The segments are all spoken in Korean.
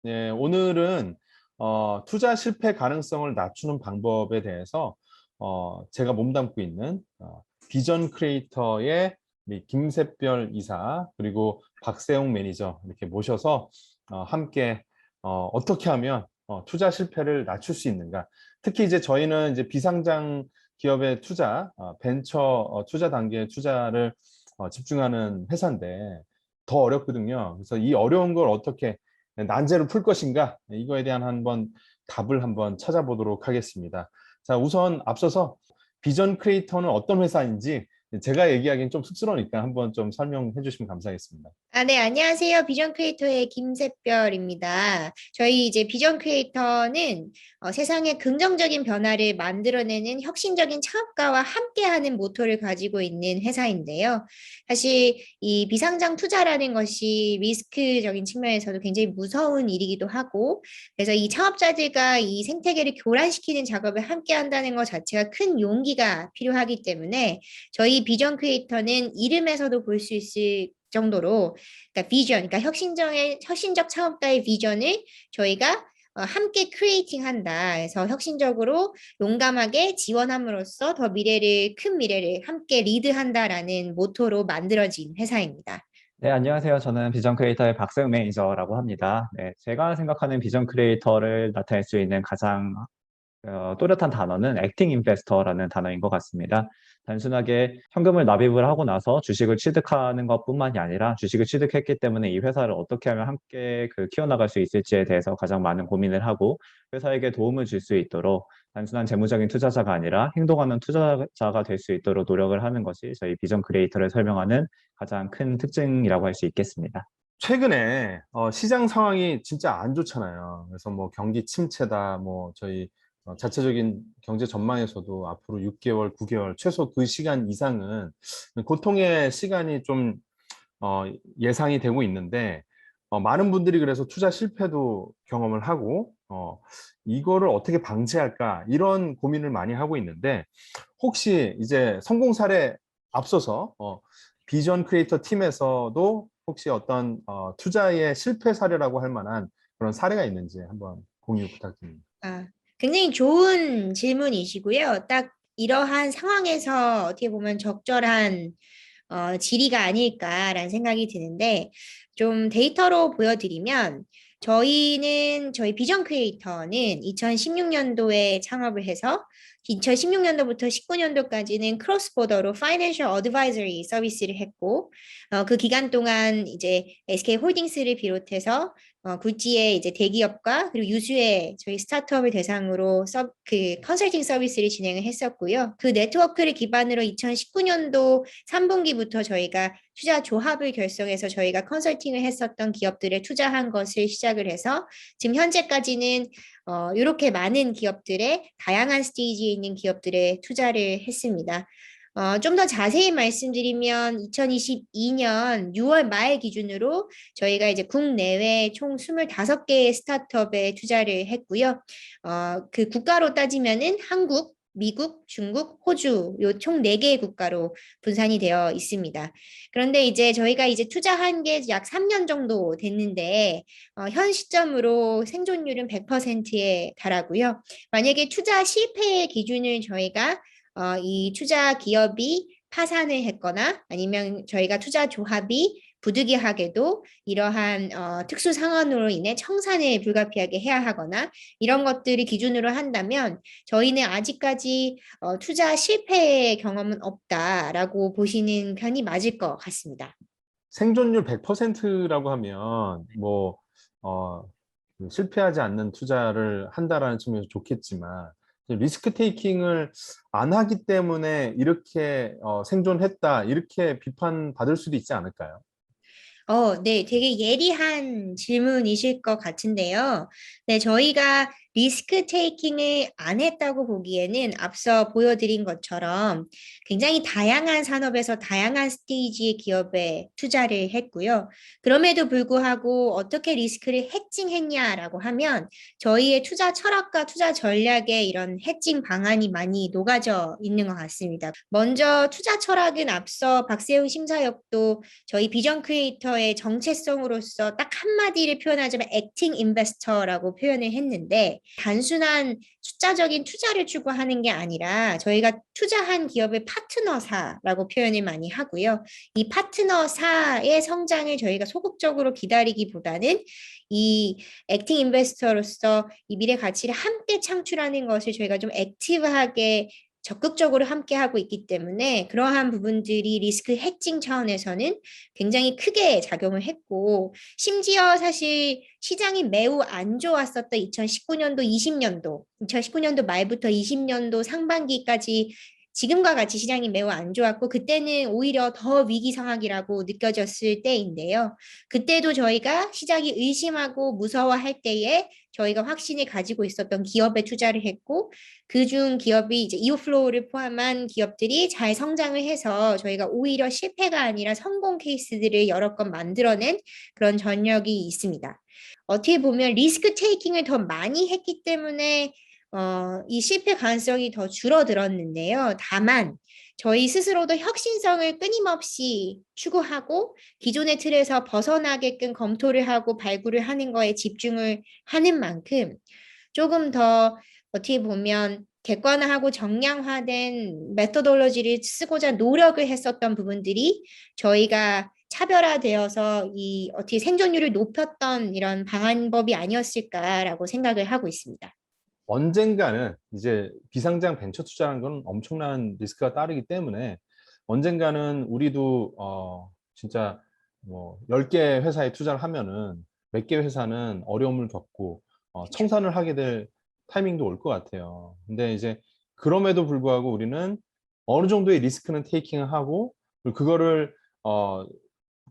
네, 오늘은 투자 실패 가능성을 낮추는 방법에 대해서 제가 몸담고 있는 비전 크리에이터의 우리 김샛별 이사 그리고 박세웅 매니저 이렇게 모셔서 함께 어떻게 하면 투자 실패를 낮출 수 있는가. 특히 이제 저희는 이제 비상장 기업의 투자, 벤처 투자 단계의 투자를 집중하는 회사인데 더 어렵거든요. 그래서 이 어려운 걸 어떻게 난제로 풀 것인가? 이거에 대한 한번 답을 한번 찾아보도록 하겠습니다. 자, 우선 앞서서 비전 크리에이터는 어떤 회사인지 제가 얘기하기는 좀 쑥스러우니까 한번 좀 설명해 주시면 감사하겠습니다. 네, 안녕하세요. 비전 크리에이터의 김샛별입니다. 저희 이제 비전 크리에이터는 세상에 긍정적인 변화를 만들어내는 혁신적인 창업가와 함께하는 모토를 가지고 있는 회사인데요. 사실 이 비상장 투자라는 것이 리스크적인 측면에서도 굉장히 무서운 일이기도 하고, 그래서 이 창업자들과 이 생태계를 교란시키는 작업을 함께 한다는 것 자체가 큰 용기가 필요하기 때문에 저희 비전 크리에이터는 이름에서도 볼 수 있을 정도로 그러니까 비전, 그러니까 혁신적 창업가의 비전을 저희가 함께 크리에이팅 한다. 그래서 혁신적으로 용감하게 지원함으로써 큰 미래를 함께 리드한다라는 모토로 만들어진 회사입니다. 네, 안녕하세요. 저는 비전 크리에이터의 박세웅 매니저라고 합니다. 네, 제가 생각하는 비전 크리에이터를 나타낼 수 있는 가장 또렷한 단어는 액팅 인베스터라는 단어인 것 같습니다. 단순하게 현금을 납입을 하고 나서 주식을 취득하는 것뿐만이 아니라 주식을 취득했기 때문에 이 회사를 어떻게 하면 함께 키워나갈 수 있을지에 대해서 가장 많은 고민을 하고 회사에게 도움을 줄 수 있도록 단순한 재무적인 투자자가 아니라 행동하는 투자자가 될 수 있도록 노력을 하는 것이 저희 비전 크리에이터를 설명하는 가장 큰 특징이라고 할 수 있겠습니다. 최근에 시장 상황이 진짜 안 좋잖아요. 그래서 뭐 경기 침체다, 뭐 저희 자체적인 경제 전망에서도 앞으로 6개월, 9개월 최소 그 시간 이상은 고통의 시간이 좀 예상이 되고 있는데 많은 분들이 그래서 투자 실패도 경험을 하고 이거를 어떻게 방지할까 이런 고민을 많이 하고 있는데 혹시 이제 성공 사례 앞서서 비전 크리에이터 팀에서도 혹시 어떤 투자의 실패 사례라고 할 만한 그런 사례가 있는지 한번 공유 부탁드립니다. 아, 굉장히 좋은 질문이시고요. 딱 이러한 상황에서 어떻게 보면 적절한 질의가 아닐까라는 생각이 드는데, 좀 데이터로 보여드리면, 저희 비전 크리에이터는 2016년도에 창업을 해서 2016년도부터 19년도까지는 크로스보더로 파이낸셜 어드바이저리 서비스를 했고, 그 기간 동안 이제 SK 홀딩스를 비롯해서 굴지의 이제 대기업과 그리고 유수의 저희 스타트업을 대상으로 컨설팅 서비스를 진행을 했었고요. 그 네트워크를 기반으로 2019년도 3분기부터 저희가 투자 조합을 결성해서 저희가 컨설팅을 했었던 기업들에 투자한 것을 시작을 해서 지금 현재까지는 이렇게 많은 기업들의 다양한 스테이지에 있는 기업들에 투자를 했습니다. 좀 더 자세히 말씀드리면 2022년 6월 말 기준으로 저희가 이제 국내외 총 25개의 스타트업에 투자를 했고요. 그 국가로 따지면은 한국, 미국, 중국, 호주 요 총 4개의 국가로 분산이 되어 있습니다. 그런데 이제 저희가 이제 투자한 게 약 3년 정도 됐는데 현 시점으로 생존율은 100%에 달하고요. 만약에 투자 실패의 기준을 저희가 이 투자 기업이 파산을 했거나 아니면 저희가 투자 조합이 부득이하게도 이러한 특수 상황으로 인해 청산을 불가피하게 해야 하거나 이런 것들이 기준으로 한다면 저희는 아직까지 투자 실패의 경험은 없다라고 보시는 편이 맞을 것 같습니다. 생존율 100%라고 하면 뭐 실패하지 않는 투자를 한다라는 측면에서 좋겠지만 리스크 테이킹을 안 하기 때문에 이렇게 생존했다 이렇게 비판받을 수도 있지 않을까요? 네, 되게 예리한 질문이실 것 같은데요. 네, 저희가 리스크 테이킹을 안 했다고 보기에는 앞서 보여드린 것처럼 굉장히 다양한 산업에서 다양한 스테이지의 기업에 투자를 했고요. 그럼에도 불구하고 어떻게 리스크를 해칭했냐라고 하면 저희의 투자 철학과 투자 전략에 이런 해칭 방안이 많이 녹아져 있는 것 같습니다. 먼저 투자 철학은 앞서 박세웅 심사역도 저희 비전 크리에이터의 정체성으로서 딱 한마디를 표현하자면 액팅 인베스터라고 표현을 했는데 단순한 숫자적인 투자를 추구하는 게 아니라 저희가 투자한 기업의 파트너사라고 표현을 많이 하고요. 이 파트너사의 성장을 저희가 소극적으로 기다리기보다는 이 액팅 인베스터로서 이 미래 가치를 함께 창출하는 것을 저희가 좀 액티브하게 적극적으로 함께 하고 있기 때문에 그러한 부분들이 리스크 해칭 차원에서는 굉장히 크게 작용을 했고 심지어 사실 시장이 매우 안 좋았었던 2019년도, 2019년도 말부터 20년도 상반기까지 지금과 같이 시장이 매우 안 좋았고 그때는 오히려 더 위기 상황이라고 느껴졌을 때인데요. 그때도 저희가 시장이 의심하고 무서워할 때에 저희가 확신을 가지고 있었던 기업에 투자를 했고 그중 기업이 이제 이오플로우를 포함한 기업들이 잘 성장을 해서 저희가 오히려 실패가 아니라 성공 케이스들을 여러 건 만들어낸 그런 전력이 있습니다. 어떻게 보면 리스크 테이킹을 더 많이 했기 때문에 이 실패 가능성이 더 줄어들었는데요. 다만 저희 스스로도 혁신성을 끊임없이 추구하고 기존의 틀에서 벗어나게끔 검토를 하고 발굴을 하는 거에 집중을 하는 만큼 조금 더 어떻게 보면 객관화하고 정량화된 메토돌로지를 쓰고자 노력을 했었던 부분들이 저희가 차별화되어서 이 어떻게 생존율을 높였던 이런 방안법이 아니었을까라고 생각을 하고 있습니다. 언젠가는 이제 비상장 벤처 투자라는 건 엄청난 리스크가 따르기 때문에 언젠가는 우리도 진짜 뭐 10개 회사에 투자를 하면은 몇 개 회사는 어려움을 겪고 청산을 하게 될 타이밍도 올 것 같아요. 근데 이제 그럼에도 불구하고 우리는 어느 정도의 리스크는 테이킹을 하고 그거를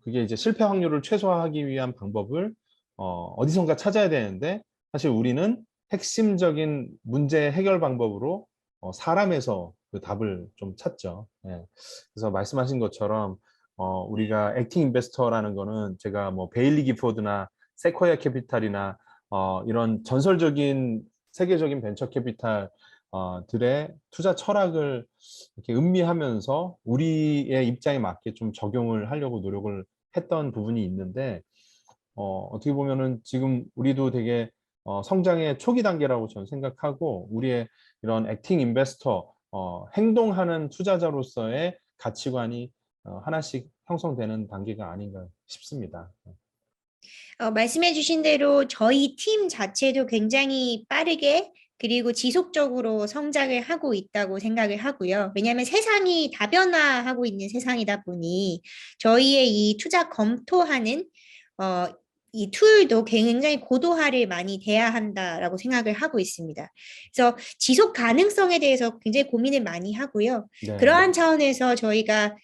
그게 이제 실패 확률을 최소화하기 위한 방법을 어디선가 찾아야 되는데 사실 우리는 핵심적인 문제 해결 방법으로 사람에서 그 답을 좀 찾죠. 예. 그래서 말씀하신 것처럼 우리가 액팅 인베스터라는 거는 제가 뭐 베일리 기포드나 세코야 캐피탈이나 이런 전설적인 세계적인 벤처 캐피탈 들의 투자 철학을 이렇게 음미하면서 우리의 입장에 맞게 좀 적용을 하려고 노력을 했던 부분이 있는데 어떻게 보면은 지금 우리도 되게 성장의 초기 단계라고 저는 생각하고 우리의 이런 액팅 인베스터 행동하는 투자자로서의 가치관이 하나씩 형성되는 단계가 아닌가 싶습니다. 말씀해주신 대로 저희 팀 자체도 굉장히 빠르게 그리고 지속적으로 성장을 하고 있다고 생각을 하고요. 왜냐하면 세상이 다변화하고 있는 세상이다 보니 저희의 이 투자 검토하는 이 툴도 굉장히 고도화를 많이 돼야 한다라고 생각을 하고 있습니다. 그래서 지속 가능성에 대해서 굉장히 고민을 많이 하고요. 네. 그러한 차원에서 저희가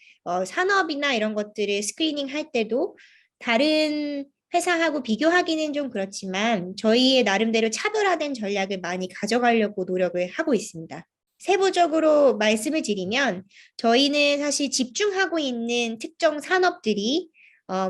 산업이나 이런 것들을 스크리닝 할 때도 다른 회사하고 비교하기는 좀 그렇지만 저희의 나름대로 차별화된 전략을 많이 가져가려고 노력을 하고 있습니다. 세부적으로 말씀을 드리면 저희는 사실 집중하고 있는 특정 산업들이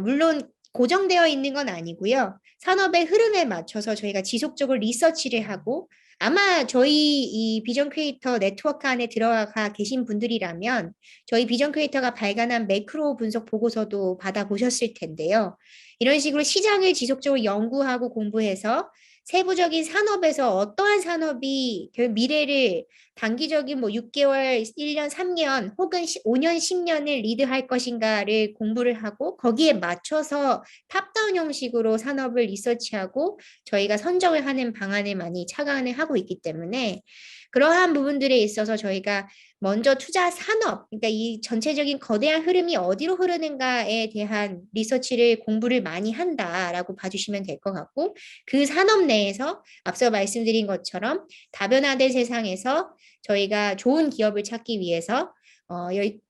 물론 고정되어 있는 건 아니고요. 산업의 흐름에 맞춰서 저희가 지속적으로 리서치를 하고 아마 저희 이 비전 크리에이터 네트워크 안에 들어가 계신 분들이라면 저희 비전 크리에이터가 발간한 매크로 분석 보고서도 받아보셨을 텐데요. 이런 식으로 시장을 지속적으로 연구하고 공부해서 세부적인 산업에서 어떠한 산업이 미래를 단기적인 뭐 6개월, 1년, 3년 혹은 5년, 10년을 리드할 것인가를 공부를 하고 거기에 맞춰서 탑다운 형식으로 산업을 리서치하고 저희가 선정을 하는 방안을 많이 착안을 하고 있기 때문에 그러한 부분들에 있어서 저희가 먼저 투자 산업, 그러니까 이 전체적인 거대한 흐름이 어디로 흐르는가에 대한 리서치를 공부를 많이 한다라고 봐주시면 될 것 같고 그 산업 내에서 앞서 말씀드린 것처럼 다변화된 세상에서 저희가 좋은 기업을 찾기 위해서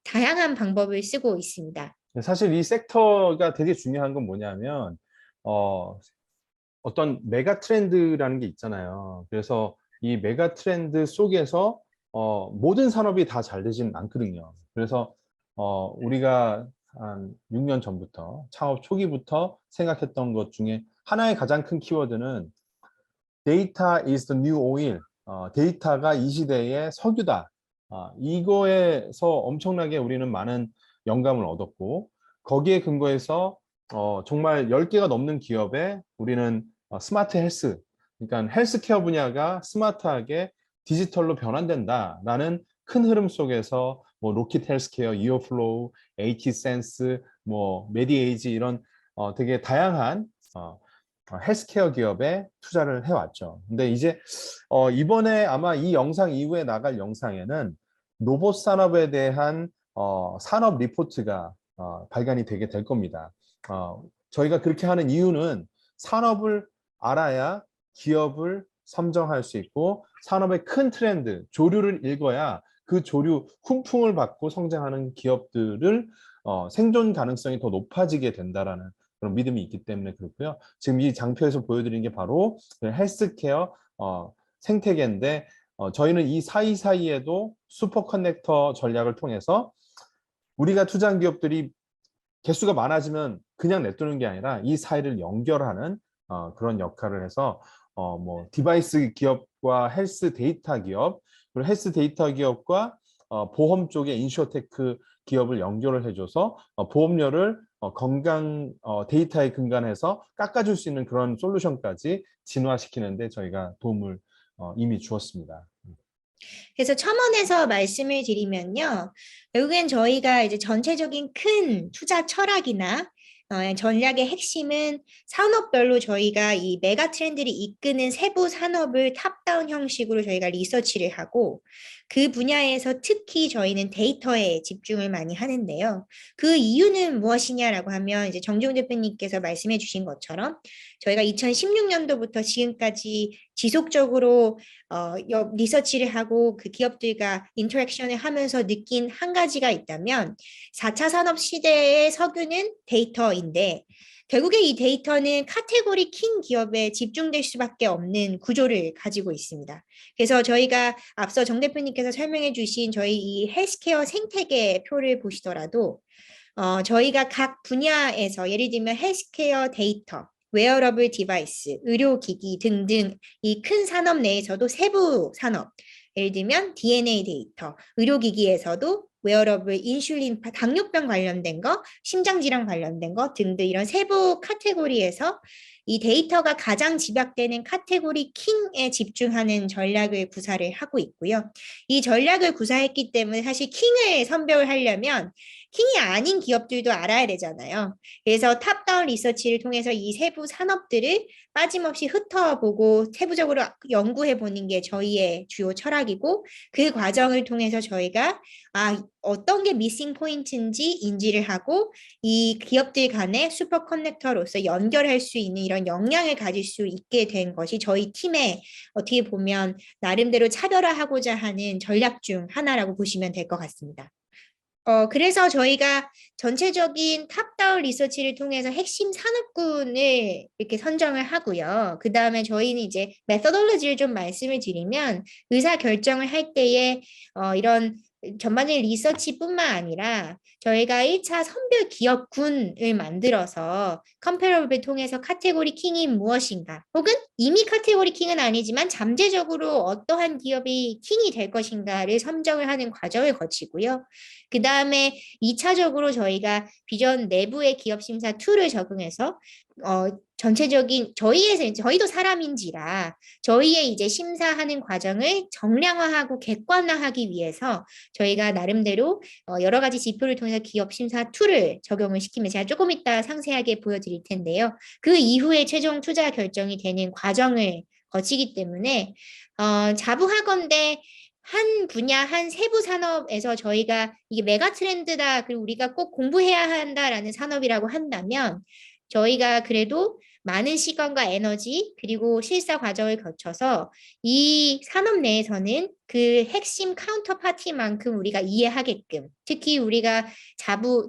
다양한 방법을 쓰고 있습니다. 사실 이 섹터가 되게 중요한 건 뭐냐면 어떤 메가 트렌드라는 게 있잖아요. 그래서 이 메가 트렌드 속에서 모든 산업이 다 잘 되지는 않거든요. 그래서 우리가 한 6년 전부터 창업 초기부터 생각했던 것 중에 하나의 가장 큰 키워드는 Data is the new oil. 데이터가 이 시대의 석유다. 이거에서 엄청나게 우리는 많은 영감을 얻었고 거기에 근거해서 정말 10개가 넘는 기업에 우리는 스마트 헬스, 그러니까 헬스케어 분야가 스마트하게 디지털로 변환된다라는 큰 흐름 속에서 뭐 로킷 헬스케어, 이어플로우, AT센스, 뭐 메디에이지 이런 되게 다양한 헬스케어 기업에 투자를 해왔죠. 근데 이제 이번에 아마 이 영상 이후에 나갈 영상에는 로봇 산업에 대한 산업 리포트가 발간이 되게 될 겁니다. 저희가 그렇게 하는 이유는 산업을 알아야 기업을 선정할 수 있고 산업의 큰 트렌드, 조류를 읽어야 그 조류 훈풍을 받고 성장하는 기업들을 생존 가능성이 더 높아지게 된다라는 그런 믿음이 있기 때문에 그렇고요. 지금 이 장표에서 보여드리는 게 바로 헬스케어 생태계인데 저희는 이 사이사이에도 슈퍼 커넥터 전략을 통해서 우리가 투자한 기업들이 개수가 많아지면 그냥 내두는 게 아니라 이 사이를 연결하는 그런 역할을 해서 뭐 디바이스 기업과 헬스 데이터 기업, 그리고 헬스 데이터 기업과 보험 쪽의 인슈어테크 기업을 연결을 해줘서 보험료를 건강 데이터에 근간해서 깎아줄 수 있는 그런 솔루션까지 진화시키는데 저희가 도움을 이미 주었습니다. 그래서 첨언해서 말씀을 드리면요. 결국엔 저희가 이제 전체적인 큰 투자 철학이나 전략의 핵심은 산업별로 저희가 이 메가 트렌드를 이끄는 세부 산업을 탑다운 형식으로 저희가 리서치를 하고 그 분야에서 특히 저희는 데이터에 집중을 많이 하는데요. 그 이유는 무엇이냐라고 하면 이제 정지용 대표님께서 말씀해 주신 것처럼 저희가 2016년도부터 지금까지 지속적으로 리서치를 하고 그 기업들과 인터랙션을 하면서 느낀 한 가지가 있다면 4차 산업 시대의 석유는 데이터인데 결국에 이 데이터는 카테고리 킹 기업에 집중될 수밖에 없는 구조를 가지고 있습니다. 그래서 저희가 앞서 정 대표님께서 설명해 주신 저희 이 헬스케어 생태계 표를 보시더라도 저희가 각 분야에서 예를 들면 헬스케어 데이터, 웨어러블 디바이스, 의료기기 등등 이 큰 산업 내에서도 세부 산업, 예를 들면 DNA 데이터, 의료기기에서도 웨어러블, 인슐린, 당뇨병 관련된 거, 심장질환 관련된 거 등등 이런 세부 카테고리에서 이 데이터가 가장 집약되는 카테고리 킹에 집중하는 전략을 구사를 하고 있고요. 이 전략을 구사했기 때문에 사실 킹을 선별을 하려면 킹이 아닌 기업들도 알아야 되잖아요. 그래서 탑다운 리서치를 통해서 이 세부 산업들을 빠짐없이 흩어보고 세부적으로 연구해보는 게 저희의 주요 철학이고 그 과정을 통해서 저희가 어떤 게 미싱 포인트인지 인지를 하고 이 기업들 간의 슈퍼 커넥터로서 연결할 수 있는 이런 역량을 가질 수 있게 된 것이 저희 팀의 어떻게 보면 나름대로 차별화하고자 하는 전략 중 하나라고 보시면 될 것 같습니다. 그래서 저희가 전체적인 탑다운 리서치를 통해서 핵심 산업군을 이렇게 선정을 하고요. 그 다음에 저희는 이제 메서돌로지를 좀 말씀을 드리면 의사 결정을 할 때에 이런 전반적인 리서치뿐만 아니라 저희가 1차 선별 기업군을 만들어서 컴패러블을 통해서 카테고리 킹이 무엇인가 혹은 이미 카테고리 킹은 아니지만 잠재적으로 어떠한 기업이 킹이 될 것인가를 선정을 하는 과정을 거치고요. 그 다음에 2차적으로 저희가 비전 내부의 기업 심사 툴을 적용해서 전체적인 저희도 사람인지라 저희의 이제 심사하는 과정을 정량화하고 객관화하기 위해서 저희가 나름대로 여러 가지 지표를 통해서 기업 심사 툴을 적용을 시키면 제가 조금 이따 상세하게 보여드릴 텐데요. 그 이후에 최종 투자 결정이 되는 과정을 거치기 때문에 자부하건대 한 분야, 한 세부 산업에서 저희가 이게 메가 트렌드다, 그리고 우리가 꼭 공부해야 한다라는 산업이라고 한다면 저희가 그래도 많은 시간과 에너지 그리고 실사 과정을 거쳐서 이 산업 내에서는 그 핵심 카운터파티만큼 우리가 이해하게끔 특히 우리가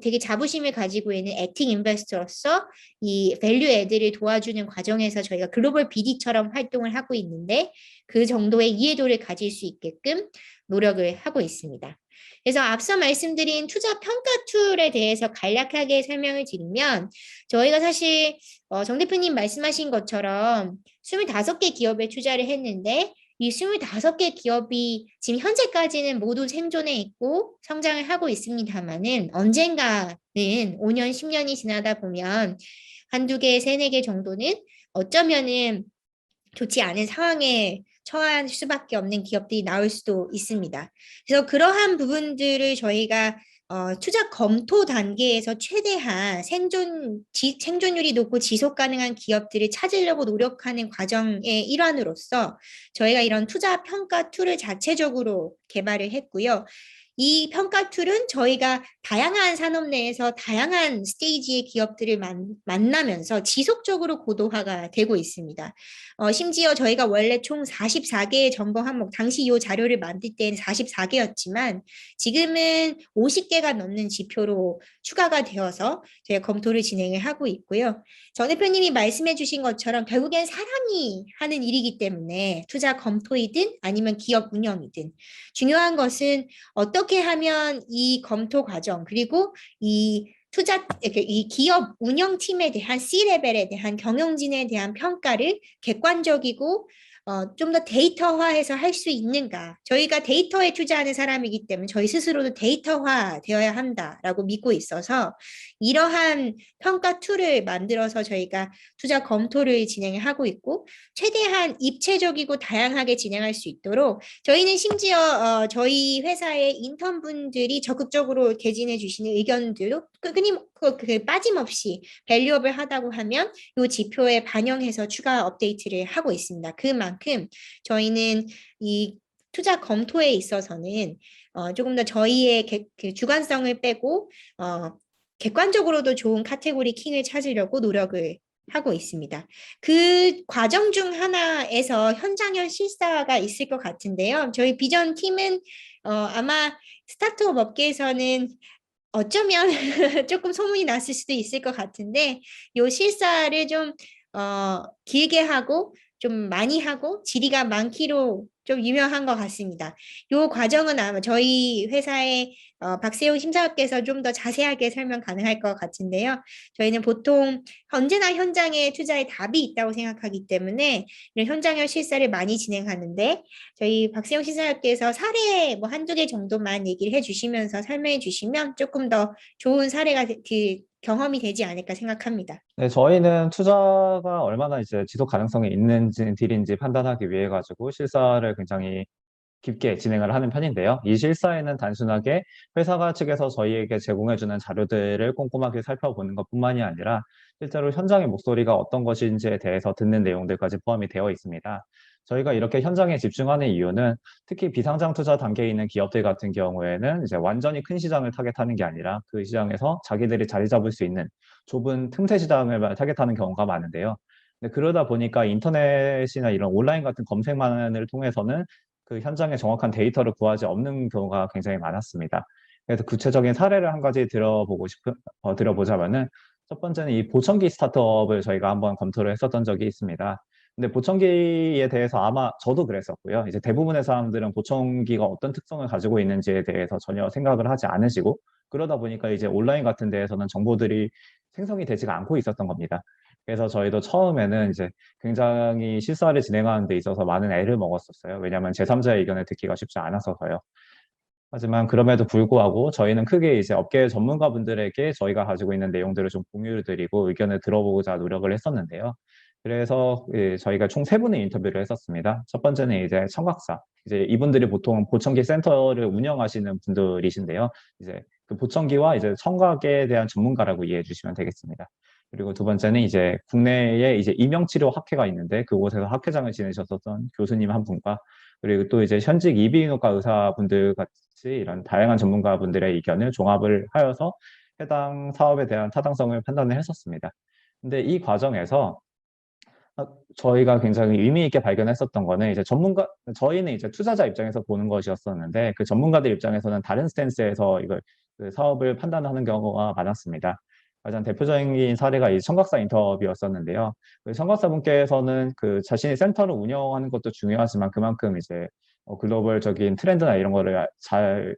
되게 자부심을 가지고 있는 액팅 인베스터로서 이 밸류 애드를 도와주는 과정에서 저희가 글로벌 BD처럼 활동을 하고 있는데 그 정도의 이해도를 가질 수 있게끔 노력을 하고 있습니다. 그래서 앞서 말씀드린 투자 평가 툴에 대해서 간략하게 설명을 드리면 저희가 사실 정 대표님 말씀하신 것처럼 25개 기업에 투자를 했는데 이 25개 기업이 지금 현재까지는 모두 생존해 있고 성장을 하고 있습니다만은 언젠가는 5년, 10년이 지나다 보면 한두 개, 세네 개 정도는 어쩌면은 좋지 않은 상황에 처할 수밖에 없는 기업들이 나올 수도 있습니다. 그래서 그러한 부분들을 저희가 투자 검토 단계에서 최대한 생존율이 높고 지속 가능한 기업들을 찾으려고 노력하는 과정의 일환으로서 저희가 이런 투자 평가 툴을 자체적으로 개발을 했고요. 이 평가 툴은 저희가 다양한 산업 내에서 다양한 스테이지의 기업들을 만나면서 지속적으로 고도화가 되고 있습니다. 심지어 저희가 원래 총 44개의 점검 항목, 당시 이 자료를 만들 때는 44개였지만 지금은 50개가 넘는 지표로 추가가 되어서 저희가 검토를 진행을 하고 있고요. 정 대표님이 말씀해 주신 것처럼 결국엔 사람이 하는 일이기 때문에 투자 검토이든 아니면 기업 운영이든 중요한 것은 어떻게 하면 이 검토 과정 그리고 이 기업 운영팀에 대한 C-레벨에 대한 경영진에 대한 평가를 객관적이고 좀 더 데이터화해서 할 수 있는가. 저희가 데이터에 투자하는 사람이기 때문에 저희 스스로도 데이터화 되어야 한다라고 믿고 있어서 이러한 평가 툴을 만들어서 저희가 투자 검토를 진행하고 있고 최대한 입체적이고 다양하게 진행할 수 있도록 저희는 심지어 저희 회사의 인턴분들이 적극적으로 개진해 주시는 의견들도 빠짐없이 밸류업을 하다고 하면 이 지표에 반영해서 추가 업데이트를 하고 있습니다. 그만큼 저희는 이 투자 검토에 있어서는 조금 더 저희의 그 주관성을 빼고 객관적으로도 좋은 카테고리 킹을 찾으려고 노력을 하고 있습니다. 그 과정 중 하나에서 현장형 실사가 있을 것 같은데요. 저희 비전 팀은 아마 스타트업 업계에서는 어쩌면 조금 소문이 났을 수도 있을 것 같은데 요 실사를 좀 길게 하고 좀 많이 하고 질의가 많기로 좀 유명한 것 같습니다. 요 과정은 아마 저희 회사의 박세용 심사학께서 좀 더 자세하게 설명 가능할 것 같은데요. 저희는 보통 언제나 현장에 투자에 답이 있다고 생각하기 때문에 이런 현장형 실사를 많이 진행하는데 저희 박세용 심사학께서 사례 뭐 한두 개 정도만 얘기를 해주시면서 설명해 주시면 조금 더 좋은 사례가 경험이 되지 않을까 생각합니다. 네, 저희는 투자가 얼마나 이제 지속 가능성이 있는지 딜인지 판단하기 위해 가지고 실사를 굉장히 깊게 진행을 하는 편인데요. 이 실사에는 단순하게 회사가 측에서 저희에게 제공해주는 자료들을 꼼꼼하게 살펴보는 것뿐만이 아니라 실제로 현장의 목소리가 어떤 것인지에 대해서 듣는 내용들까지 포함이 되어 있습니다. 저희가 이렇게 현장에 집중하는 이유는 특히 비상장 투자 단계에 있는 기업들 같은 경우에는 이제 완전히 큰 시장을 타겟하는 게 아니라 그 시장에서 자기들이 자리 잡을 수 있는 좁은 틈새 시장을 타겟하는 경우가 많은데요. 근데 그러다 보니까 인터넷이나 이런 온라인 같은 검색만을 통해서는 그 현장의 정확한 데이터를 구하지 없는 경우가 굉장히 많았습니다. 그래서 구체적인 사례를 한 가지 들어보자면은 첫 번째는 이 보청기 스타트업을 저희가 한번 검토를 했었던 적이 있습니다. 근데 보청기에 대해서 아마 저도 그랬었고요. 이제 대부분의 사람들은 보청기가 어떤 특성을 가지고 있는지에 대해서 전혀 생각을 하지 않으시고 그러다 보니까 이제 온라인 같은 데에서는 정보들이 생성이 되지가 않고 있었던 겁니다. 그래서 저희도 처음에는 이제 굉장히 실사를 진행하는 데 있어서 많은 애를 먹었었어요. 왜냐하면 제3자의 의견을 듣기가 쉽지 않아서요. 하지만 그럼에도 불구하고 저희는 크게 이제 업계 전문가분들에게 저희가 가지고 있는 내용들을 좀 공유를 드리고 의견을 들어보고자 노력을 했었는데요. 그래서 저희가 총 3분의 인터뷰를 했었습니다. 첫 번째는 이제 청각사. 이제 이분들이 보통 보청기 센터를 운영하시는 분들이신데요. 이제 그 보청기와 이제 청각에 대한 전문가라고 이해해 주시면 되겠습니다. 그리고 두 번째는 이제 국내에 이제 임용치료 학회가 있는데 그곳에서 학회장을 지내셨었던 교수님 한 분과 그리고 또 이제 현직 이비인후과 의사분들 같이 이런 다양한 전문가분들의 의견을 종합을 하여서 해당 사업에 대한 타당성을 판단을 했었습니다. 근데 이 과정에서 저희가 굉장히 의미 있게 발견했었던 거는 이제 저희는 이제 투자자 입장에서 보는 것이었었는데 그 전문가들 입장에서는 다른 스탠스에서 이걸 그 사업을 판단하는 경우가 많았습니다. 가장 대표적인 사례가 이 청각사 인터뷰였었는데요. 그 청각사분께서는 그 자신의 센터를 운영하는 것도 중요하지만 그만큼 이제 글로벌적인 트렌드나 이런 거를 잘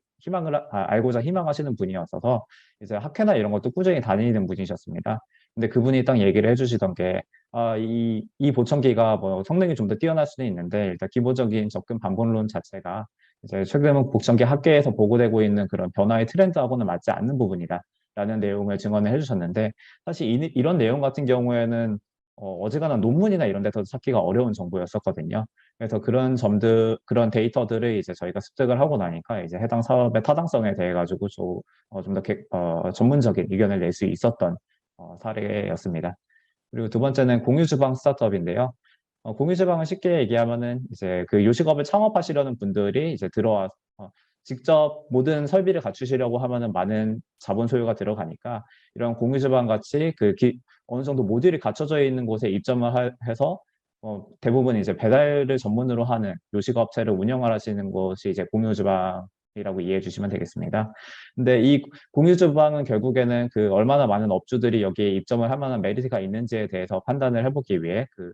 알고자 희망하시는 분이었어서 이제 학회나 이런 것도 꾸준히 다니는 분이셨습니다. 근데 그분이 딱 얘기를 해주시던 게 이 보청기가 뭐 성능이 좀 더 뛰어날 수는 있는데 일단 기본적인 접근 방법론 자체가 이제 최근 보청기 학계에서 보고되고 있는 그런 변화의 트렌드하고는 맞지 않는 부분이다. 라는 내용을 증언을 해주셨는데 사실 이런 내용 같은 경우에는 어지간한 논문이나 이런 데서 찾기가 어려운 정보였었거든요. 그래서 그런 그런 데이터들을 이제 저희가 습득을 하고 나니까 이제 해당 사업의 타당성에 대해 가지고 좀 더 전문적인 의견을 낼 수 있었던 사례였습니다. 그리고 두 번째는 공유주방 스타트업인데요. 공유주방은 쉽게 얘기하면은 이제 그 요식업을 창업하시려는 분들이 이제 직접 모든 설비를 갖추시려고 하면은 많은 자본 소요가 들어가니까 이런 공유주방 같이 어느 정도 모듈이 갖춰져 있는 곳에 입점을 해서 대부분 이제 배달을 전문으로 하는 요식업체를 운영하시는 곳이 이제 공유주방이라고 이해해 주시면 되겠습니다. 근데 이 공유주방은 결국에는 그 얼마나 많은 업주들이 여기에 입점을 할 만한 메리트가 있는지에 대해서 판단을 해보기 위해 그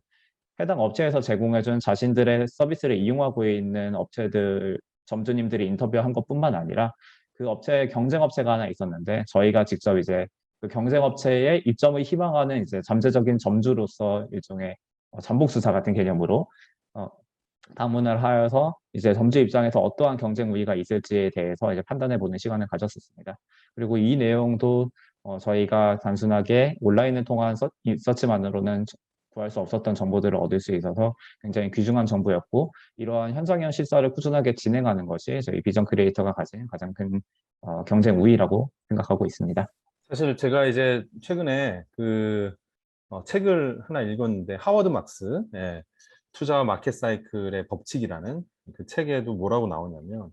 해당 업체에서 제공해준 자신들의 서비스를 이용하고 있는 업체들 점주님들이 인터뷰한 것뿐만 아니라 그 업체의 경쟁업체가 하나 있었는데 저희가 직접 이제 그 경쟁업체의 입점을 희망하는 이제 잠재적인 점주로서 일종의 잠복수사 같은 개념으로 방문을 하여서 이제 점주 입장에서 어떠한 경쟁 우위가 있을지에 대해서 이제 판단해보는 시간을 가졌었습니다. 그리고 이 내용도 저희가 단순하게 온라인을 통한 서치만으로는 구할 수 없었던 정보들을 얻을 수 있어서 굉장히 귀중한 정보였고 이러한 현장형 실사를 꾸준하게 진행하는 것이 저희 비전 크리에이터가 가진 가장 큰 경쟁 우위라고 생각하고 있습니다. 사실 제가 이제 최근에 책을 하나 읽었는데 하워드 막스 투자와 마켓 사이클의 법칙이라는 그 책에도 뭐라고 나오냐면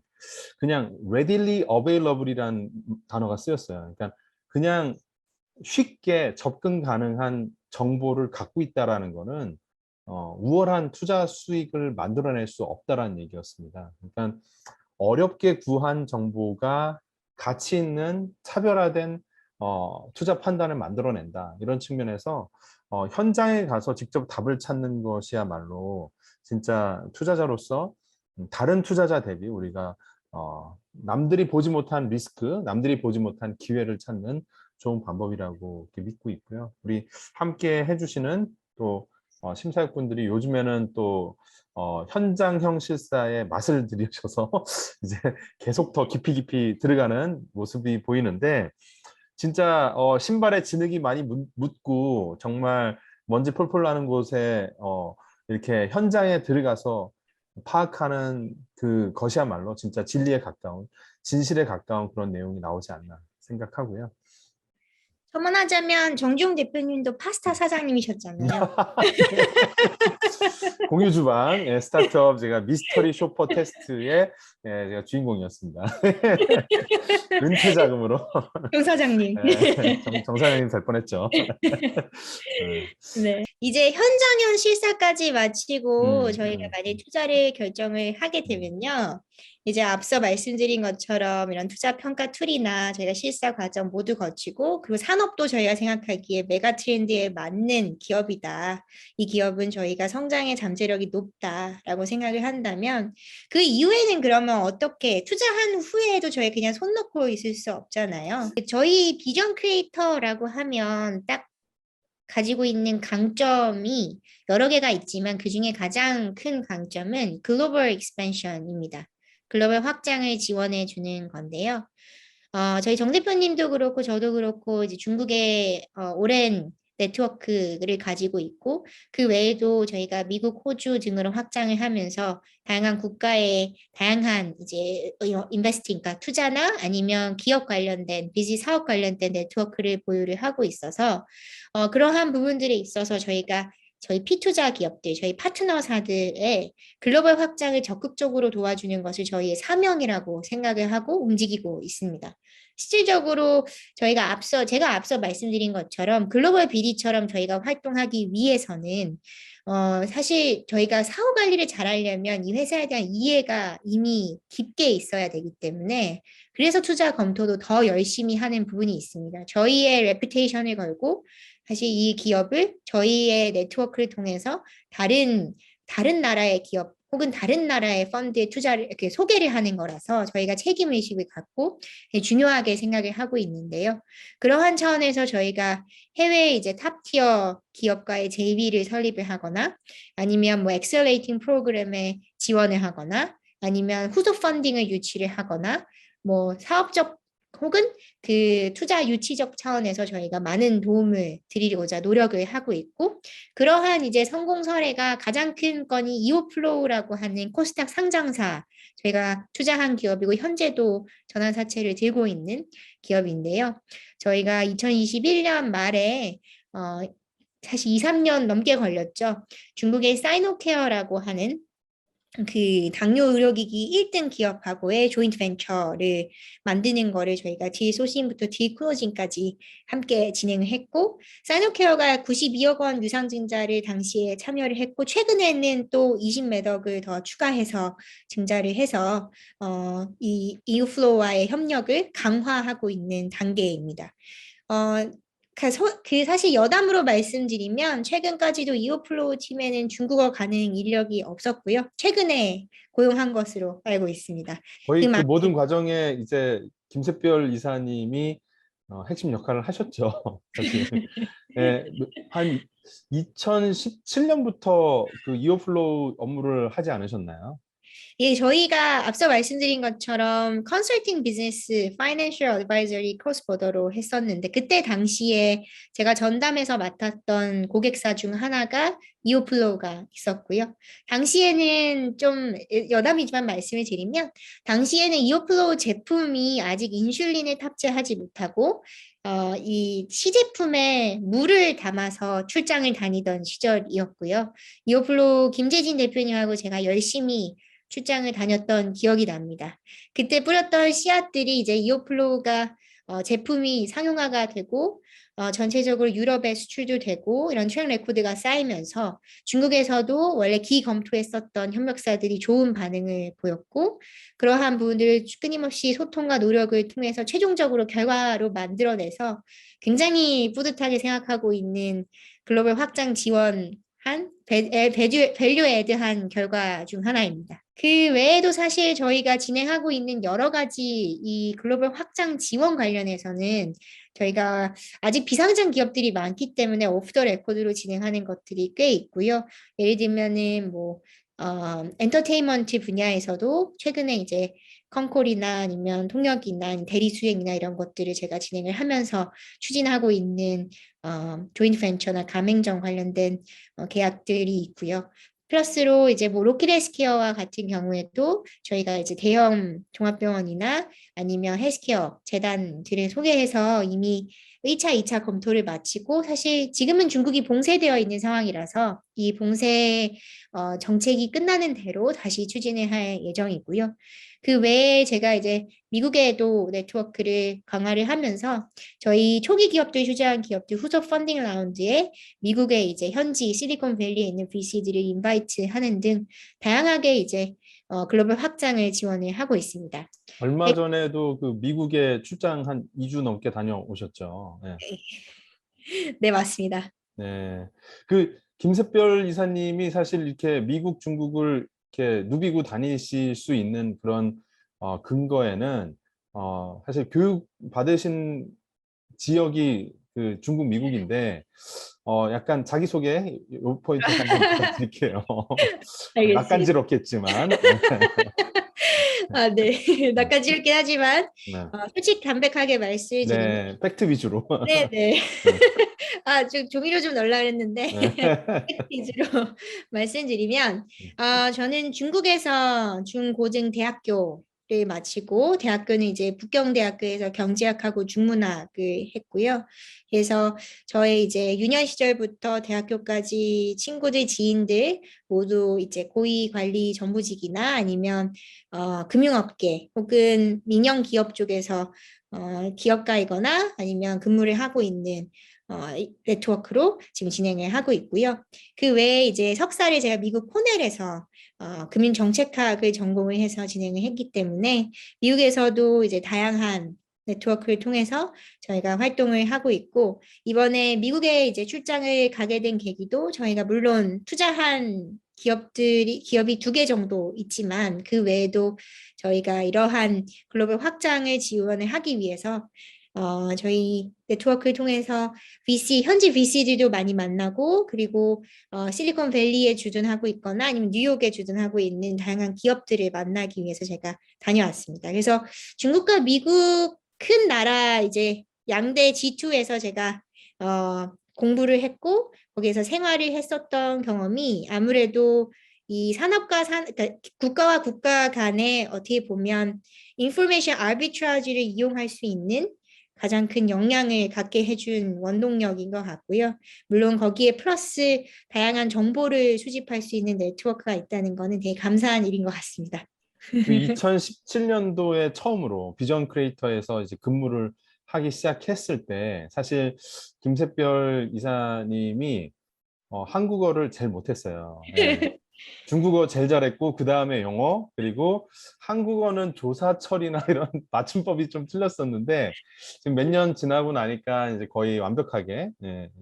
그냥 readily available이라는 단어가 쓰였어요. 그러니까 그냥 쉽게 접근 가능한 정보를 갖고 있다라는 거는 우월한 투자 수익을 만들어낼 수 없다라는 얘기였습니다. 그러니까 어렵게 구한 정보가 가치 있는 차별화된 투자 판단을 만들어낸다. 이런 측면에서 현장에 가서 직접 답을 찾는 것이야말로 진짜 투자자로서 다른 투자자 대비 우리가 남들이 보지 못한 리스크, 남들이 보지 못한 기회를 찾는 좋은 방법이라고 믿고 있고요. 우리 함께 해주시는 또 심사위원분들이 요즘에는 또 현장형 실사의 맛을 들이셔서 이제 계속 더 깊이 들어가는 모습이 보이는데 진짜 신발에 진흙이 많이 묻고 정말 먼지 폴폴 나는 곳에 이렇게 현장에 들어가서 파악하는 그것이야말로 진짜 진리에 가까운 진실에 가까운 그런 내용이 나오지 않나 생각하고요. 첨언하자면 정지용 대표님도 파스타 사장님이셨잖아요. 공유주방 스타트업 제가 미스터리 쇼퍼 테스트의 제가 주인공이었습니다. 은퇴 자금으로 정 사장님. 정 사장님 될 뻔했죠. 네. 이제 현장형 실사까지 마치고 저희가 만약 투자를 결정을 하게 되면요. 이제 앞서 말씀드린 것처럼 이런 투자 평가 툴이나 저희가 실사 과정 모두 거치고 그리고 산업도 저희가 생각하기에 메가 트렌드에 맞는 기업이다. 이 기업은 저희가 성장의 잠재력이 높다라고 생각을 한다면 그 이후에는 그러면 어떻게 투자한 후에도 저희 그냥 손 놓고 있을 수 없잖아요. 저희 비전 크리에이터라고 하면 딱 가지고 있는 강점이 여러 개가 있지만 그중에 가장 큰 강점은 글로벌 익스펜션입니다. 글로벌 확장을 지원해 주는 건데요. 저희 정 대표님도 그렇고 저도 그렇고 이제 중국의 오랜 네트워크를 가지고 있고 그 외에도 저희가 미국, 호주 등으로 확장을 하면서 다양한 국가의 다양한 이제 인베스팅, 그러니까 투자나 아니면 기업 관련된 비즈니스 사업 관련된 네트워크를 보유를 하고 있어서 그러한 부분들에 있어서 저희 피투자 기업들, 저희 파트너사들의 글로벌 확장을 적극적으로 도와주는 것을 저희의 사명이라고 생각을 하고 움직이고 있습니다. 실질적으로 제가 앞서 말씀드린 것처럼 글로벌 BD처럼 저희가 활동하기 위해서는 사실 저희가 사후 관리를 잘하려면 이 회사에 대한 이해가 이미 깊게 있어야 되기 때문에 그래서 투자 검토도 더 열심히 하는 부분이 있습니다. 저희의 레퓨테이션을 걸고 사실 이 기업을 저희의 네트워크를 통해서 다른 나라의 기업 혹은 다른 나라의 펀드에 투자를 이렇게 소개를 하는 거라서 저희가 책임 의식을 갖고 중요하게 생각을 하고 있는데요. 그러한 차원에서 저희가 해외 이제 탑티어 기업과의 JV를 설립을 하거나 아니면 뭐 엑셀레이팅 프로그램에 지원을 하거나 아니면 후속 펀딩을 유치를 하거나 뭐 사업적 혹은 그 투자 유치적 차원에서 저희가 많은 도움을 드리고자 노력을 하고 있고 그러한 이제 성공 사례가 가장 큰 건이 이오플로우라고 하는 코스닥 상장사 저희가 투자한 기업이고 현재도 전환사채를 들고 있는 기업인데요. 저희가 2021년 말에 사실 2, 3년 넘게 걸렸죠. 중국의 사이노케어라고 하는 그 당뇨 의료기기 1등 기업하고의 조인트 벤처를 만드는 거를 저희가 딜 소싱부터 딜 클로징까지 함께 진행을 했고 사이노케어가 92억 원 유상증자를 당시에 참여를 했고 최근에는 또 20매덕을 더 추가해서 증자를 해서 이 이우플로와의 협력을 강화하고 있는 단계입니다. 그 사실 여담으로 말씀드리면 최근까지도 이오플로우 팀에는 중국어 가능 인력이 없었고요. 최근에 고용한 것으로 알고 있습니다. 거의 그 많은 모든 과정에 이제 김샛별 이사님이 핵심 역할을 하셨죠. 사실. 예, 한 2017년부터 그 이어플로우 업무를 하지 않으셨나요? 예, 저희가 앞서 말씀드린 것처럼 컨설팅 비즈니스, 파이낸셜 어드바이저리 크로스보더로 했었는데 그때 당시에 제가 전담해서 맡았던 고객사 중 하나가 이오플로우가 있었고요. 당시에는 좀 여담이지만 말씀을 드리면 당시에는 이오플로우 제품이 아직 인슐린을 탑재하지 못하고 이 시제품에 물을 담아서 출장을 다니던 시절이었고요. 이오플로우 김재진 대표님하고 제가 열심히 출장을 다녔던 기억이 납니다. 그때 뿌렸던 씨앗들이 이제 이오플로우가 제품이 상용화가 되고 전체적으로 유럽에 수출도 되고 이런 트랙 레코드가 쌓이면서 중국에서도 원래 기검토했었던 협력사들이 좋은 반응을 보였고 그러한 부분들을 끊임없이 소통과 노력을 통해서 최종적으로 결과로 만들어내서 굉장히 뿌듯하게 생각하고 있는 글로벌 확장 지원한 밸류 애드한 결과 중 하나입니다. 그 외에도 사실 저희가 진행하고 있는 여러 가지 이 글로벌 확장 지원 관련해서는 저희가 아직 비상장 기업들이 많기 때문에 오프 더 레코드로 진행하는 것들이 꽤 있고요. 예를 들면은 뭐 엔터테인먼트 분야에서도 최근에 이제 컨콜이나 아니면 통역이나 대리 수행이나 이런 것들을 제가 진행을 하면서 추진하고 있는 조인트 벤처나 가맹점 관련된 계약들이 있고요. 플러스로 이제 뭐 로키드 헬스케어와 같은 경우에도 저희가 이제 대형 종합병원이나 아니면 헬스케어 재단들을 소개해서 이미 1차, 2차 검토를 마치고 사실 지금은 중국이 봉쇄되어 있는 상황이라서 이 봉쇄 정책이 끝나는 대로 다시 추진을 할 예정이고요. 그 외에 제가 이제 미국에도 네트워크를 강화를 하면서 저희 초기 기업들 휴재한 기업들 후속 펀딩 라운드에 미국의 이제 현지 실리콘밸리에 있는 VC들을 인바이트 하는 등 다양하게 이제 글로벌 확장을 지원을 하고 있습니다. 얼마 전에도 그 미국에 출장 한 2주 넘게 다녀오셨죠. 네. 네, 맞습니다. 네. 그 김샛별 이사님이 사실 이렇게 미국, 중국을 이렇게 누비고 다니실 수 있는 그런 근거에는 사실 교육 받으신 지역이 그 중국, 미국인데 약간 자기소개 요 포인트 한번 부탁드릴게요. 알겠습니다. 낯간지럽겠지만. 아, 네. 낚아지르긴 하지만 네. 솔직히 담백하게 말씀을 드리면 네, 팩트 위주로. 네, 네. 네. 아, 조미료 좀 넣으려고 했는데 네. 위주로 말씀드리면 저는 중국에서 중고등 대학교를 마치고 대학교는 이제 북경대학교에서 경제학하고 중문학을 했고요. 그래서 저의 이제 유년 시절부터 대학교까지 친구들, 지인들 모두 이제 고위 관리 전부직이나 아니면 금융업계 혹은 민영 기업 쪽에서 기업가이거나 아니면 근무를 하고 있는 네트워크로 지금 진행을 하고 있고요. 그 외에 이제 석사를 제가 미국 코넬에서 금융정책학을 전공을 해서 진행을 했기 때문에 미국에서도 이제 다양한 네트워크를 통해서 저희가 활동을 하고 있고 이번에 미국에 이제 출장을 가게 된 계기도 저희가 물론 투자한 기업이 2개 정도 있지만 그 외에도 저희가 이러한 글로벌 확장을 지원을 하기 위해서 저희 네트워크를 통해서 현지 VC들도 많이 만나고 그리고 실리콘밸리에 주둔하고 있거나 아니면 뉴욕에 주둔하고 있는 다양한 기업들을 만나기 위해서 제가 다녀왔습니다. 그래서 중국과 미국 큰 나라 이제 양대 G2에서 제가 공부를 했고 거기에서 생활을 했었던 경험이 아무래도 이 그러니까 국가와 국가 간에 어떻게 보면 인포메이션 아비트라지를 이용할 수 있는 가장 큰 영향을 갖게 해준 원동력인 것 같고요. 물론 거기에 플러스 다양한 정보를 수집할 수 있는 네트워크가 있다는 거는 되게 감사한 일인 것 같습니다. 그 2017년도에 처음으로 비전 크리에이터에서 이제 근무를 하기 시작했을 때 사실 김샛별 이사님이 한국어를 제일 못했어요. 예. 중국어 제일 잘했고 그 다음에 영어 그리고 한국어는 조사철이나 이런 맞춤법이 좀 틀렸었는데 지금 몇 년 지나고 나니까 이제 거의 완벽하게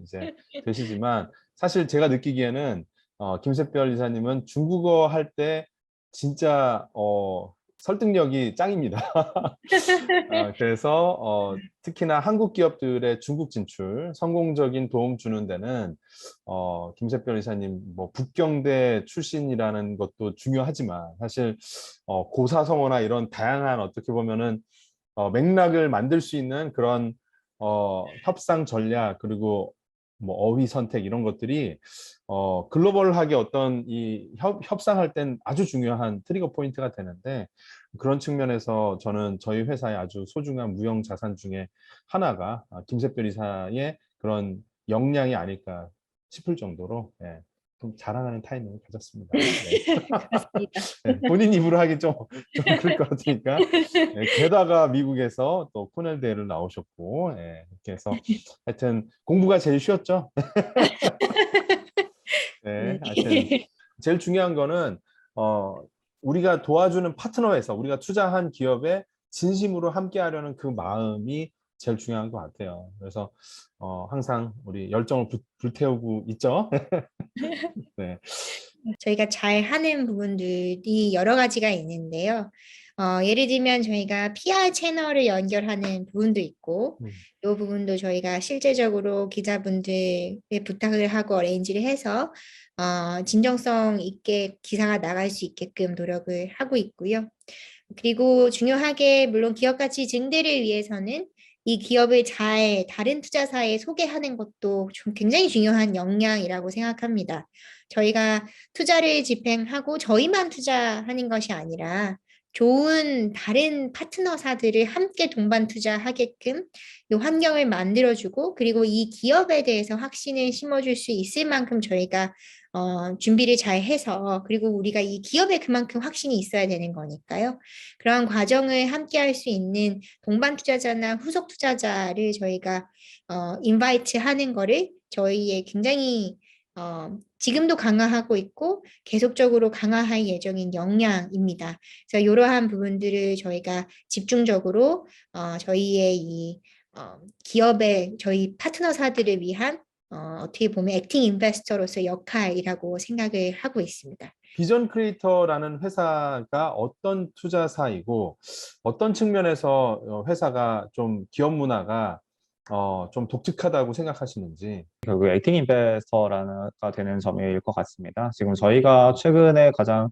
이제 되시지만 사실 제가 느끼기에는 김샛별 이사님은 중국어 할 때 진짜 설득력이 짱입니다. 그래서 특히나 한국 기업들의 중국 진출 성공적인 도움 주는 데는 김샛별 이사님 뭐 북경대 출신이라는 것도 중요하지만 사실 고사성어나 이런 다양한 어떻게 보면은 맥락을 만들 수 있는 그런 협상 전략 그리고 뭐 어휘 선택 이런 것들이 글로벌하게 어떤 이 협상할 땐 아주 중요한 트리거 포인트가 되는데 그런 측면에서 저는 저희 회사의 아주 소중한 무형 자산 중에 하나가 김샛별 이사의 그런 역량이 아닐까 싶을 정도로 좀 자랑하는 타이밍을 가졌습니다. 그렇습니다. 본인 입으로 하기 좀 그럴 것 같으니까 게다가 미국에서 또 코넬 대를 나오셨고 이렇게 해서 하여튼 공부가 제일 쉬웠죠. 네. 하여튼 제일 중요한 거는 우리가 도와주는 파트너에서 우리가 투자한 기업에 진심으로 함께하려는 그 마음이 제일 중요한 것 같아요. 그래서 항상 우리 열정을 불태우고 있죠. 네. 저희가 잘 하는 부분들이 여러 가지가 있는데요. 예를 들면 저희가 PR 채널을 연결하는 부분도 있고, 이 부분도 저희가 실제적으로 기자분들의 부탁을 하고 어레인지를 해서 진정성 있게 기사가 나갈 수 있게끔 노력을 하고 있고요. 그리고 중요하게 물론 기업 가치 증대를 위해서는 이 기업을 잘 다른 투자사에 소개하는 것도 굉장히 중요한 역량이라고 생각합니다. 저희가 투자를 집행하고 저희만 투자하는 것이 아니라 좋은 다른 파트너사들을 함께 동반 투자하게끔 이 환경을 만들어주고 그리고 이 기업에 대해서 확신을 심어줄 수 있을 만큼 저희가 준비를 잘 해서 그리고 우리가 이 기업에 그만큼 확신이 있어야 되는 거니까요. 그러한 과정을 함께 할 수 있는 동반 투자자나 후속 투자자를 저희가 인바이트 하는 거를 저희의 굉장히 지금도 강화하고 있고 계속적으로 강화할 예정인 역량입니다. 그래서 이러한 부분들을 저희가 집중적으로 저희의 이 기업의 저희 파트너사들을 위한 어떻게 보면 액팅 인베스터로서 역할이라고 생각을 하고 있습니다. 비전 크리에이터라는 회사가 어떤 투자사이고 어떤 측면에서 회사가 좀 기업 문화가 좀 독특하다고 생각하시는지. 결국 액팅 인베스터가 되는 점일 것 같습니다. 지금 저희가 최근에 가장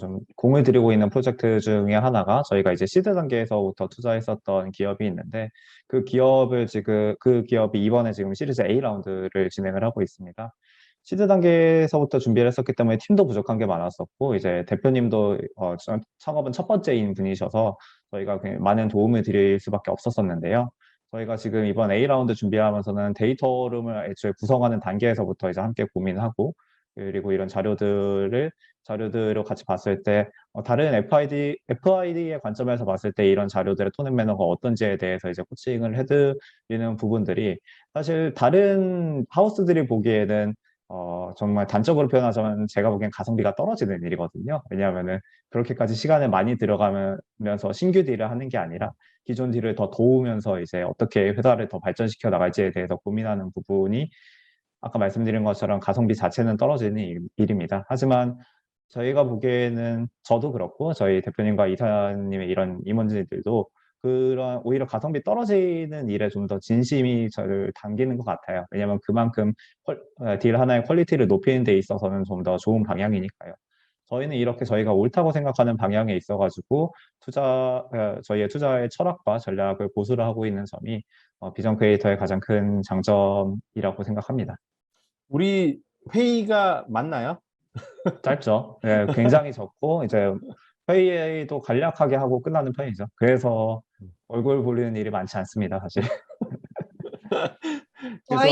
좀 공을 들이고 있는 프로젝트 중에 하나가 저희가 이제 시드 단계에서부터 투자했었던 기업이 있는데 그 기업이 이번에 지금 시리즈 A 라운드를 진행을 하고 있습니다. 시드 단계에서부터 준비를 했었기 때문에 팀도 부족한 게 많았었고 이제 대표님도 창업은 첫 번째인 분이셔서 저희가 많은 도움을 드릴 수밖에 없었었는데요. 저희가 지금 이번 A 라운드 준비하면서는 데이터룸을 애초에 구성하는 단계에서부터 이제 함께 고민하고 그리고 이런 자료들을 자료들을 같이 봤을 때 다른 FID의 관점에서 봤을 때 이런 자료들의 톤 앤 매너가 어떤지에 대해서 이제 코칭을 해드리는 부분들이 사실 다른 하우스들이 보기에는 정말 단적으로 표현하자면 제가 보기엔 가성비가 떨어지는 일이거든요. 왜냐하면은 그렇게까지 시간을 많이 들어가면서 신규 딜을 하는 게 아니라 기존 딜을 더 도우면서 이제 어떻게 회사를 더 발전시켜 나갈지에 대해서 고민하는 부분이 아까 말씀드린 것처럼 가성비 자체는 떨어지는 일입니다. 하지만 저희가 보기에는 저도 그렇고 저희 대표님과 이사님의 이런 임원진들도 그런 오히려 가성비 떨어지는 일에 좀 더 진심이 저를 당기는 것 같아요. 왜냐하면 그만큼 딜 하나의 퀄리티를 높이는 데 있어서는 좀 더 좋은 방향이니까요. 저희는 이렇게 저희가 옳다고 생각하는 방향에 있어가지고 저희의 투자의 철학과 전략을 고수를 하고 있는 점이 비전 크리에이터의 가장 큰 장점이라고 생각합니다. 우리 회의가 맞나요? 짧죠. 네, 굉장히 적고 이제 회의도 간략하게 하고 끝나는 편이죠. 그래서 얼굴 보이는 일이 많지 않습니다, 사실. 그래서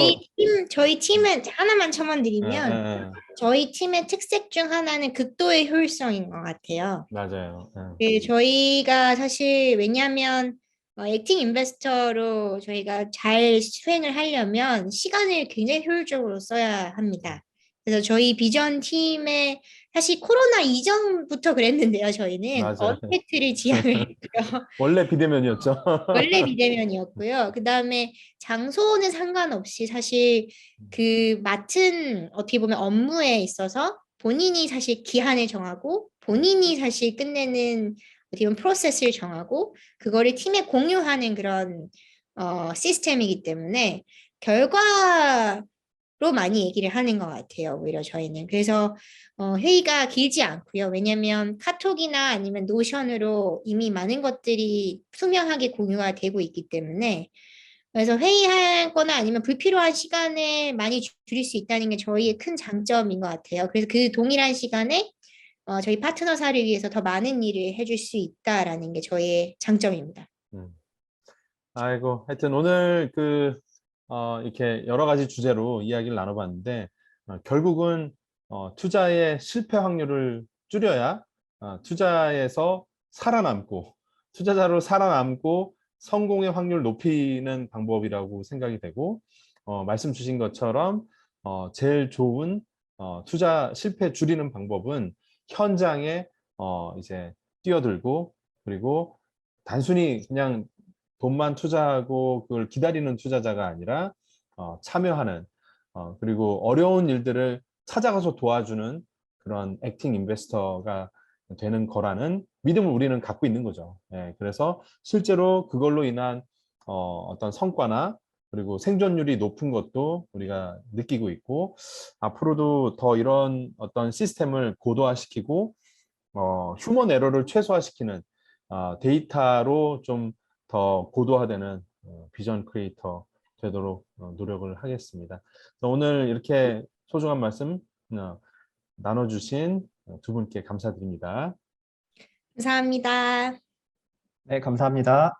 저희 팀은 하나만 예, 첨언드리면 예, 저희 팀의 특색 중 하나는 극도의 효율성인 것 같아요. 맞아요. 예. 그 저희가 사실 왜냐하면 액팅 인베스터로 저희가 잘 수행을 하려면 시간을 굉장히 효율적으로 써야 합니다. 그래서 저희 비전 팀에 사실 코로나 이전부터 그랬는데요. 저희는 맞아요. 언택트를 지향을 했고요. 원래 비대면이었죠. 원래 비대면이었고요. 그 다음에 장소는 상관없이 사실 그 맡은 어떻게 보면 업무에 있어서 본인이 사실 기한을 정하고 본인이 사실 끝내는 어떻게 보면 프로세스를 정하고 그거를 팀에 공유하는 그런 시스템이기 때문에 결과로 많이 얘기를 하는 것 같아요. 오히려 저희는. 그래서 회의가 길지 않고요. 왜냐하면 카톡이나 아니면 노션으로 이미 많은 것들이 투명하게 공유가 되고 있기 때문에 그래서 회의할 거나 아니면 불필요한 시간을 많이 줄일 수 있다는 게 저희의 큰 장점인 것 같아요. 그래서 그 동일한 시간에 저희 파트너사를 위해서 더 많은 일을 해줄 수 있다라는 게 저희의 장점입니다. 아이고, 하여튼 오늘 이렇게 여러 가지 주제로 이야기를 나눠봤는데, 결국은 투자의 실패 확률을 줄여야 투자에서 살아남고, 투자자로 살아남고 성공의 확률 높이는 방법이라고 생각이 되고, 말씀 주신 것처럼 제일 좋은 투자 실패 줄이는 방법은 현장에 이제 뛰어들고, 그리고 단순히 그냥 돈만 투자하고 그걸 기다리는 투자자가 아니라 참여하는 그리고 어려운 일들을 찾아가서 도와주는 그런 액팅 인베스터가 되는 거라는 믿음을 우리는 갖고 있는 거죠. 예, 그래서 실제로 그걸로 인한 어떤 성과나 그리고 생존율이 높은 것도 우리가 느끼고 있고 앞으로도 더 이런 어떤 시스템을 고도화시키고 휴먼 에러를 최소화시키는 데이터로 좀 더 고도화되는 비전 크리에이터 되도록 노력을 하겠습니다. 오늘 이렇게 소중한 말씀 나눠주신 두 분께 감사드립니다. 감사합니다. 네, 감사합니다.